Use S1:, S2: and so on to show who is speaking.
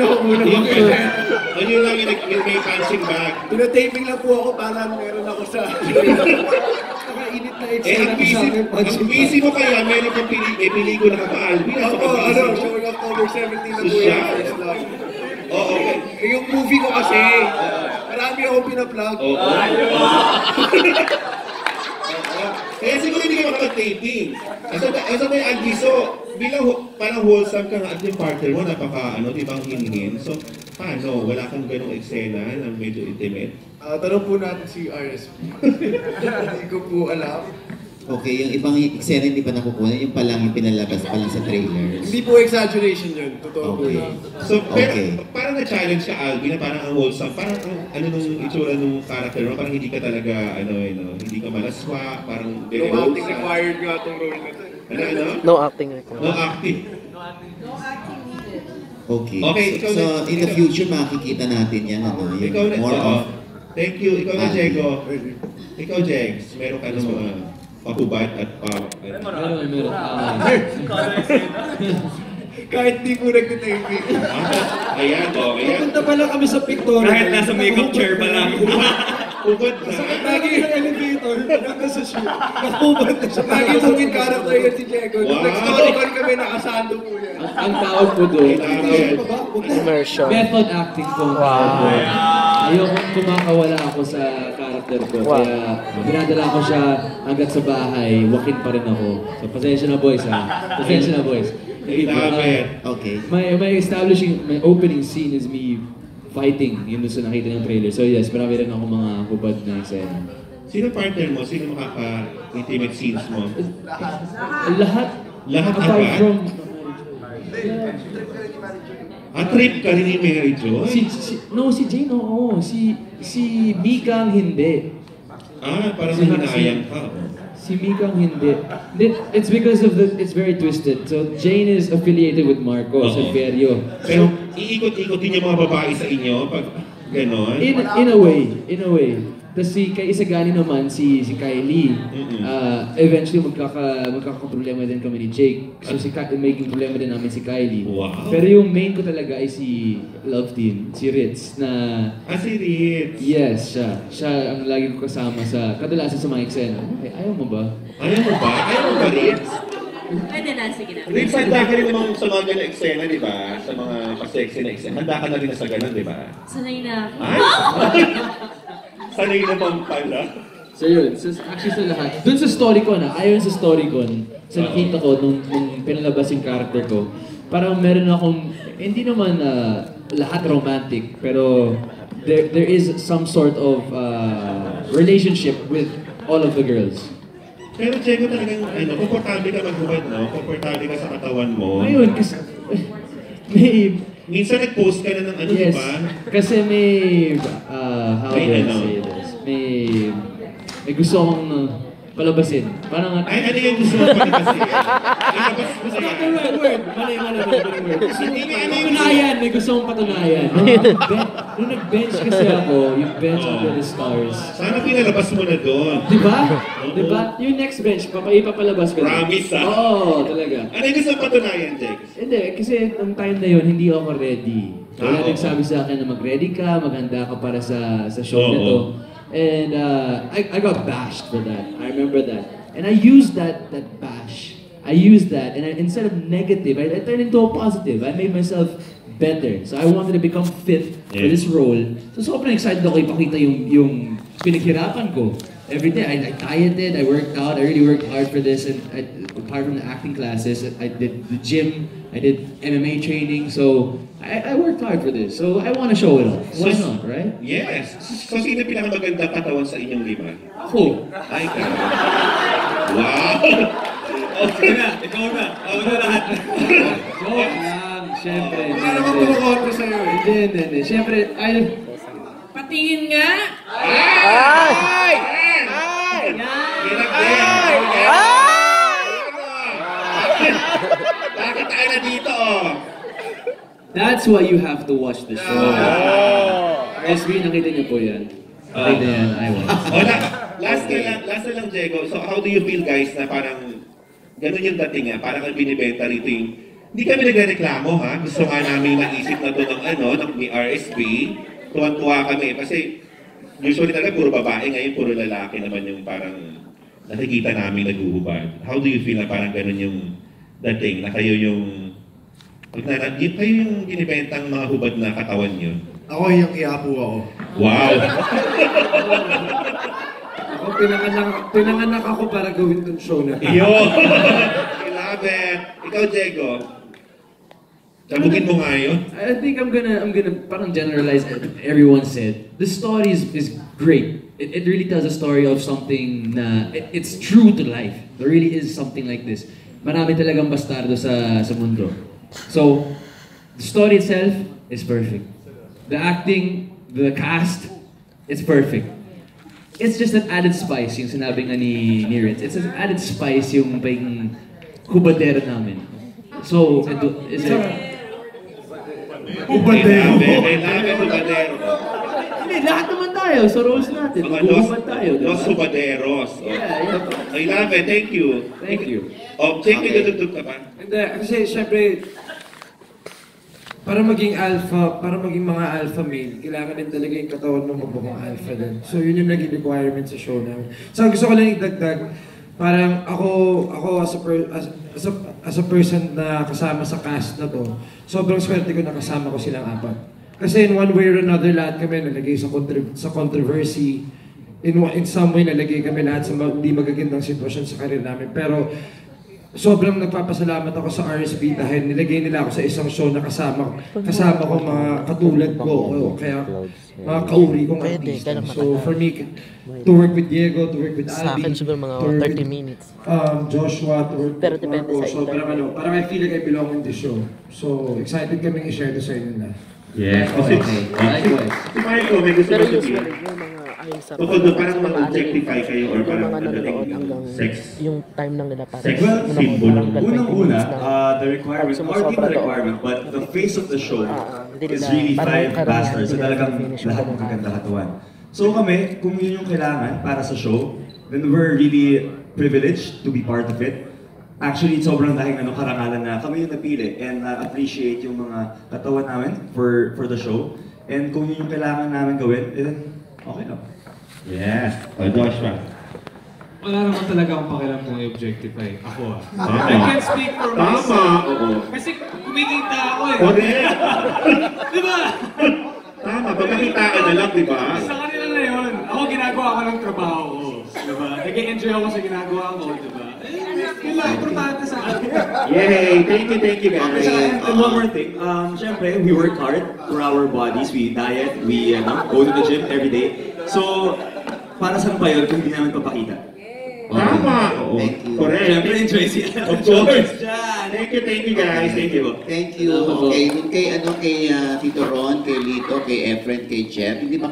S1: Nakukunan
S2: Yung
S1: ko.
S2: ano yun lang yung may punching bag.
S1: Pinataping lang po ako para meron ako sa... Nakainit na eksena ko sa akin.
S2: Ang busy mo kaya, meron kang pelikula ka pa, Alvin.
S1: Opo, showing October 17 na po yan. First Love.
S2: Oo.
S1: Yung movie ko kasi, marami akong pinaplug.
S2: Oo. Kaya siguro hindi ka makapag-taping. Asa may Alviso, bilang parang wholesome ka nga at yung partner mo, napaka, tibang hiningin. So, paano? Wala kang ganong eksena na medyo intimate?
S1: Tanong po natin si RSP. Hindi ko po alam.
S3: Okay, yung ibang eksena hindi pa nakukuha, yung palang yung pinalabas pa lang sa trailers.
S1: Hindi po exaggeration yun. Totoo po yun.
S2: So, pero parang na-challenge ka, Alvin, na parang ang wholesome, parang ano nung itsura nung character mo, parang hindi ka talaga, hindi ka malaswa, parang
S1: No acting required nga itong role na ito.
S4: No acting required.
S2: No acting.
S3: Okay, so in the future makikita natin yan,
S2: Ikaw na,
S3: more of...
S2: Thank you. Ikaw na, Jego. Ikaw, Jegs, meron ka ng mga pakubad at
S5: Meron.
S1: Kahit di po nagtitaping.
S2: Ayan, ayan.
S1: Pupunta pa lang kami sa pictorial.
S5: Kahit nasa makeup chair pa lang.
S2: Pugod na.
S1: Lagi yung elevator, nandun sa shoot. Nakubad na siya. Lagi mong character yun si Diego. Nung nag-storycon kami, nakasando po yan.
S5: Ang tawag po doon,
S4: Immersion.
S5: method acting po.
S4: Wow.
S5: Ayokong kumakawala ako sa character ko.
S4: Wow.
S5: Kaya binadala ko siya hanggat sa bahay, wakin pa rin ako. So pasensya na boys ha. Pasensya na boys.
S3: Okay.
S5: My establishing, my opening scene is me fighting, yun sa nakita ng trailer. So yes, marami rin ako mga hubad na eksena.
S2: Sino partner mo? Sino makaka-intimate scenes mo?
S5: Lahat.
S2: Lahat
S5: apart
S2: agad?
S5: from...
S2: Trip ka rin ni Mary Jo?
S5: Si Jane, oo. Si Mika ang hindi.
S2: Parang hinahayang ka.
S5: Si Mika ang hindi. It's because of it's very twisted. So Jane is affiliated with Marcos at Ferio.
S2: Pero iikot-ikot din yung mga babae sa inyo pag gano'n?
S5: In a way. Tapos si Isagani naman, si Kylie, eventually magkakaproblema din kami ni Jake. So magiging problema din namin si Kylie.
S2: Wow.
S5: Pero yung main ko talaga ay si Love Team, si Ritz na...
S2: si Ritz?
S5: Yes, siya. Siya ang lagi ko kasama kadalasan sa mga eksena. Ay, ayaw mo ba?
S2: Ayaw mo ba, Ritz?
S6: Pwede na, sige na.
S2: Ritz, handa ka rin naman sa mga ganang eksena, di ba? Sa mga pa-sexy na eksena. Handa ka na rin sa ganun, di ba?
S6: Sanay na ako.
S2: Sanay naman pala.
S5: So yun, actually sa lahat. Dun sa Storycon ayon sa Storycon, sa nakita ko nung pinalabas yung character ko, parang meron akong, hindi naman lahat romantic, pero there is some sort of relationship with all of the girls.
S2: Pero Diego talagang, komportable ka maghubad, no? Komportable ka sa katawan mo.
S5: Ayun, kasi
S2: minsan nag-post ka na ng
S5: yes,
S2: di ba?
S5: Kasi how do I say this? May gusto akong palabasin. Parang...
S2: Ay, ano yung gusto mo palabasin? Ilabas mo sa
S5: Mali word. Patunayan, may gusto akong patunayan. Nung nag-bench kasi ako, yung bench under the stars.
S2: Sana pinalabas mo na doon.
S5: Diba? Yung next bench, ipapalabas ko.
S2: Promise ah?
S5: Oo, talaga.
S2: Ano yung gusto mong patunayan, Jake?
S5: Hindi, kasi nung time na yun, hindi ako ready. Wala nagsabi sa akin na mag-ready ka, maghanda ka para sa show na to. And I got bashed for that. I remember that. And I used that bash. I used that, and instead of negative, I turned into a positive. I made myself better. So I wanted to become fit for this role. So sobrang excited ako ipakita yung pinaghirapan ko. Every day, I dieted, I worked out, I really worked hard for this. And apart from the acting classes, I did the gym, I did MMA training. So I worked hard for this. So I want to show it off. Why not, right?
S2: Yes. So sino pinakamagandang katawan sa inyong lima?
S5: Ako.
S2: Ay, ka. Wow!
S5: Okay na, ikaw na. Ako na lahat. Joke lang, syempre.
S1: Wala naman kumukontra sa'yo eh.
S5: Hindi. Syempre,
S6: Patingin nga!
S4: Ay!
S2: Bakit tayo na dito,
S5: That's why you have to watch the show. SB, nakita niyo po yan. Nakita yan, I watch.
S2: Last na lang, Diego. So how do you feel, guys, na parang ganun yung dating nga? Parang ang binibenta rito yung Hindi kami nagreklamo ha. Gusto nga namin maisip na to ng ng RSP. Tuwan-tuwa kami kasi usually talaga puro babae, ngayon puro lalaki naman yung parang nakikita namin naguhubad. How do you feel na parang ganun yung dating na kayo yung kayo yung ginibentang mga hubad na katawan nyo?
S1: Ako yung iapo ako.
S2: Wow!
S1: Ako pinanganak ako para gawin tong show na.
S2: Iyo! I love it! Ikaw, Diego. Sabugin mo nga yun.
S5: I think I'm gonna parang generalize what everyone said. The story is great. It really tells a story of something na it's true to life. There really is something like this. Marami talagang bastardo sa mundo. So, the story itself is perfect. The acting, the cast, it's perfect. It's just an added spice yung sinabi nga ni Ritz. It's an added spice yung pang hubadero namin. So, is it...
S2: Hubadero. Hubadero.
S5: Hindi, lahat naman tayo. Sa roles natin.
S2: Mga
S5: Hubad tayo.
S2: Los Hubaderos.
S5: Yeah.
S2: I love it. Thank you.
S5: Thank you.
S2: Jake, may tutugtog ka pa?
S1: Hindi, kasi syempre, para maging mga alpha male, kailangan din talaga yung katawan mo magmukhang alpha din. So yun yung naging requirement sa show namin. So gusto ko lang idagdag, parang ako as a person na kasama sa cast na to, sobrang swerte ko na kasama ko silang apat. Kasi in one way or another, lahat kami nalagay sa controversy. In some way, nalagay kami lahat sa hindi magagandang sitwasyon sa karir namin. Pero sobrang nagpapasalamat ako sa RSP dahil nilagay nila ako sa isang show na kasama ko mga katulad ko o kaya mga kauri kong artista. So for me, to work with Diego, to work with
S4: Sa
S1: Alvin,
S4: akin siguro mga
S1: to work
S4: 30
S1: with
S4: minutes.
S1: Joshua, to work
S4: Pero
S1: with
S4: depende
S1: Marco,
S4: sa edad.
S1: parang I feel like I belong in the show. So excited kaming i-share to sa inyo na.
S2: Yes.
S5: Okay. Likewise.
S2: Si Marco, may gusto
S4: Pero
S2: mo
S4: usually,
S2: sabihin?
S4: yung mga ayon sa...
S2: Tungkol doon, parang mag-objectify kayo or
S4: yung
S2: parang
S4: mga nanonood hanggang
S2: sex.
S4: yung time lang nila para
S2: Sex
S4: manonood
S2: symbol.
S4: hanggang 20
S7: Unang-una,
S4: minutes lang.
S7: the requirement,
S4: Pag
S7: or di
S4: sumusobra
S7: ba
S4: doon,
S7: requirement, but the face of the show
S4: hindi
S7: is
S4: nila-
S7: really
S4: parang
S7: 5
S4: karamihan
S7: bastards. So
S4: hindi nila
S7: talagang
S4: finish yung
S7: lahat
S4: ganung
S7: magaganda katawan. So kami, kung yun yung kailangan para sa show, then we're really privileged to be part of it. Actually, sobrang dahil karangalan na kami yung napili and appreciate yung mga katawan namin for the show. And kung yun yung kailangan namin gawin, then okay lang.
S2: Yes. Joshua.
S8: Wala naman talaga akong pakialam kung i-objectify. Ako
S2: Tama.
S8: I can't speak for
S2: Tama.
S8: myself.
S2: Oo.
S8: Kasi kumikita ako eh.
S2: Correct.
S8: Di ba?
S2: Tama. Pagkakita ka na lang, di ba?
S8: Sa kanila na yun. Ako ginagawa ko ng trabaho ko. Di ba? Nag-enjoy ako sa ginagawa ko. Di ba? Yun lang importante sa akin.
S2: Yay! Thank you guys.
S7: And one more thing, syempre, we work hard for our bodies, we diet, we go to the gym every day. So, para saan pa yun kung hindi namin papakita?
S2: Tama. Oo.
S3: Thank you.
S2: Correct.
S7: Syempre, enjoy siya.
S2: Of course. Thank you guys. Thank you.
S3: Thank you. Okay, kay Tito Ron, kay Lito, kay Efren, kay Jeff, hindi ba